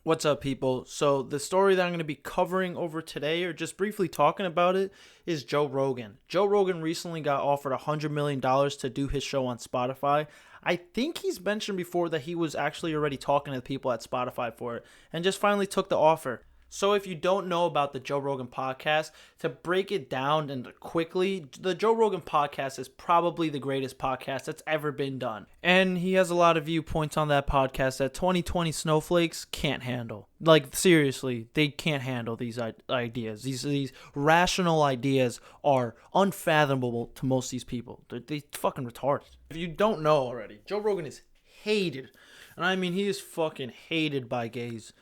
What's up, people? So, the story that I'm going to be covering over today, or just briefly talking about it, is Joe Rogan. Joe Rogan recently got offered $100 million to do his show on Spotify. I think he's mentioned before that he was actually already talking to people at Spotify for it and just finally took the offer. So if you don't know about the Joe Rogan podcast, to break it down and quickly, the Joe Rogan podcast is probably the greatest podcast that's ever been done. And he has a lot of viewpoints on that podcast that 2020 snowflakes can't handle. Like, seriously, they can't handle these ideas. These rational ideas are unfathomable to most of these people. They fucking retarded. If you don't know already, Joe Rogan is hated. And I mean, he is fucking hated by gays,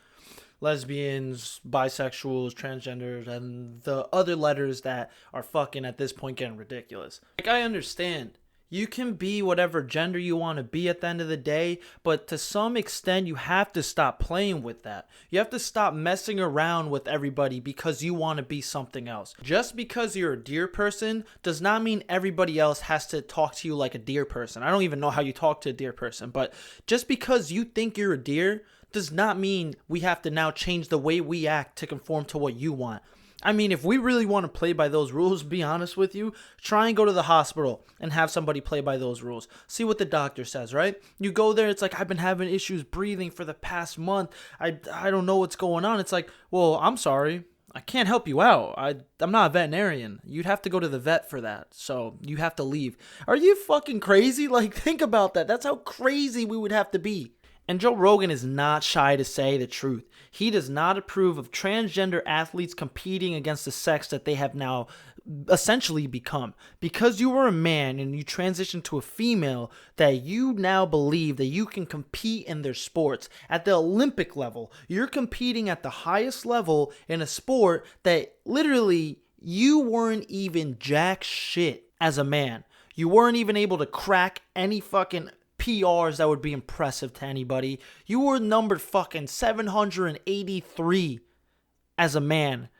lesbians, bisexuals, transgenders, and the other letters that are fucking at this point getting ridiculous. Like, I understand. You can be whatever gender you want to be at the end of the day, but to some extent, you have to stop playing with that. You have to stop messing around with everybody because you want to be something else. Just because you're a deer person does not mean everybody else has to talk to you like a deer person. I don't even know how you talk to a deer person, but just because you think you're a deer does not mean we have to now change the way we act to conform to what you want. I mean, if we really want to play by those rules, be honest with you, try and go to the hospital and have somebody play by those rules. See what the doctor says, right? You go there, it's like, I've been having issues breathing for the past month. I don't know what's going on. It's like, well, I'm sorry. I can't help you out. I'm not a veterinarian. You'd have to go to the vet for that. So you have to leave. Are you fucking crazy? Like, think about that. That's how crazy we would have to be. And Joe Rogan is not shy to say the truth. He does not approve of transgender athletes competing against the sex that they have now essentially become. Because you were a man and you transitioned to a female, that you now believe that you can compete in their sports at the Olympic level. You're competing at the highest level in a sport that literally you weren't even jack shit as a man. You weren't even able to crack any fucking PRs that would be impressive to anybody. You were numbered fucking 783 as a man.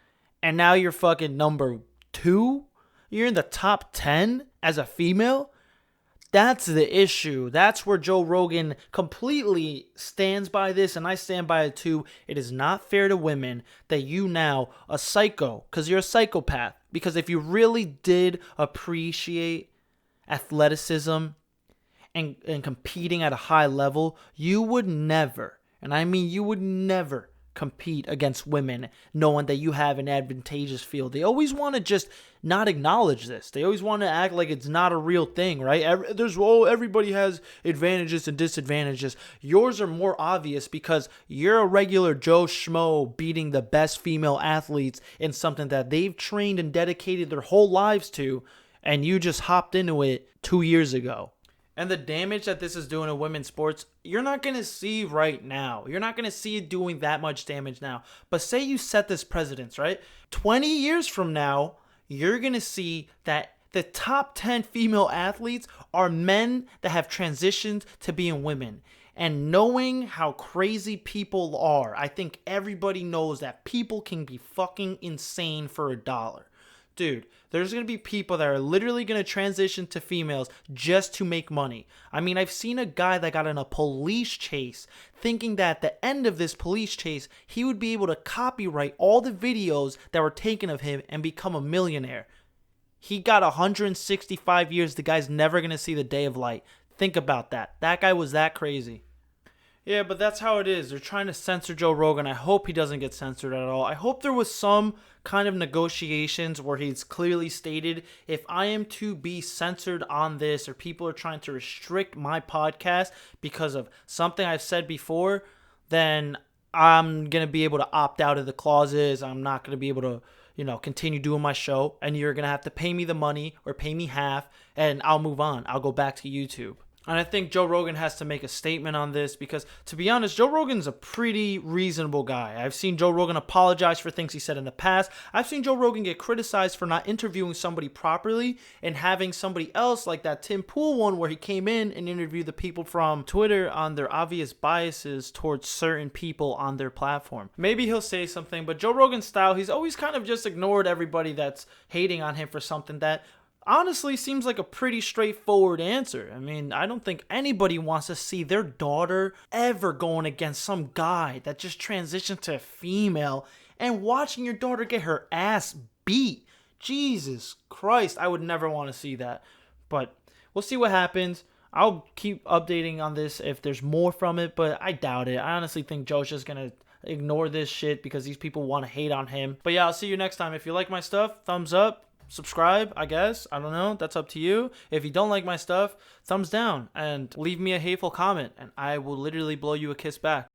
And now you're fucking number 2? You're in the top 10 as a female? That's the issue. That's where Joe Rogan completely stands by this, and I stand by it too. It is not fair to women that you now, a psycho, because you're a psychopath. Because if you really did appreciate athleticism and competing at a high level, you would never, and I mean you would never compete against women knowing that you have an advantageous field. They always want to just not acknowledge this. They always want to act like it's not a real thing, right? Everybody has advantages and disadvantages. Yours are more obvious because you're a regular Joe Schmo beating the best female athletes in something that they've trained and dedicated their whole lives to, and you just hopped into it 2 years ago. And the damage that this is doing to women's sports, you're not going to see right now. You're not going to see it doing that much damage now. But say you set this precedence, right? 20 years from now, you're going to see that the top 10 female athletes are men that have transitioned to being women. And knowing how crazy people are, I think everybody knows that people can be fucking insane for $1. Dude, there's going to be people that are literally going to transition to females just to make money. I mean, I've seen a guy that got in a police chase thinking that at the end of this police chase, he would be able to copyright all the videos that were taken of him and become a millionaire. He got 165 years. The guy's never going to see the day of light. Think about that. That guy was that crazy. Yeah, but that's how it is. They're trying to censor Joe Rogan. I hope he doesn't get censored at all. I hope there was some kind of negotiations where he's clearly stated, if I am to be censored on this or people are trying to restrict my podcast because of something I've said before, then I'm going to be able to opt out of the clauses. I'm not going to be able to, continue doing my show. And you're going to have to pay me the money or pay me half and I'll move on. I'll go back to YouTube. And I think Joe Rogan has to make a statement on this because, to be honest, Joe Rogan's a pretty reasonable guy. I've seen Joe Rogan apologize for things he said in the past. I've seen Joe Rogan get criticized for not interviewing somebody properly and having somebody else, like that Tim Pool one where he came in and interviewed the people from Twitter on their obvious biases towards certain people on their platform. Maybe he'll say something, but Joe Rogan's style, he's always kind of just ignored everybody that's hating on him for something that honestly seems like a pretty straightforward answer. I mean, I don't think anybody wants to see their daughter ever going against some guy that just transitioned to a female and watching your daughter get her ass beat. Jesus Christ, I would never want to see that. But we'll see what happens. I'll keep updating on this if there's more from it, but I doubt it. I honestly think Joe's just gonna ignore this shit because these people want to hate on him. But yeah, I'll see you next time. If you like my stuff, thumbs up. Subscribe, I guess. I don't know. That's up to you. If you don't like my stuff, thumbs down and leave me a hateful comment, and I will literally blow you a kiss back.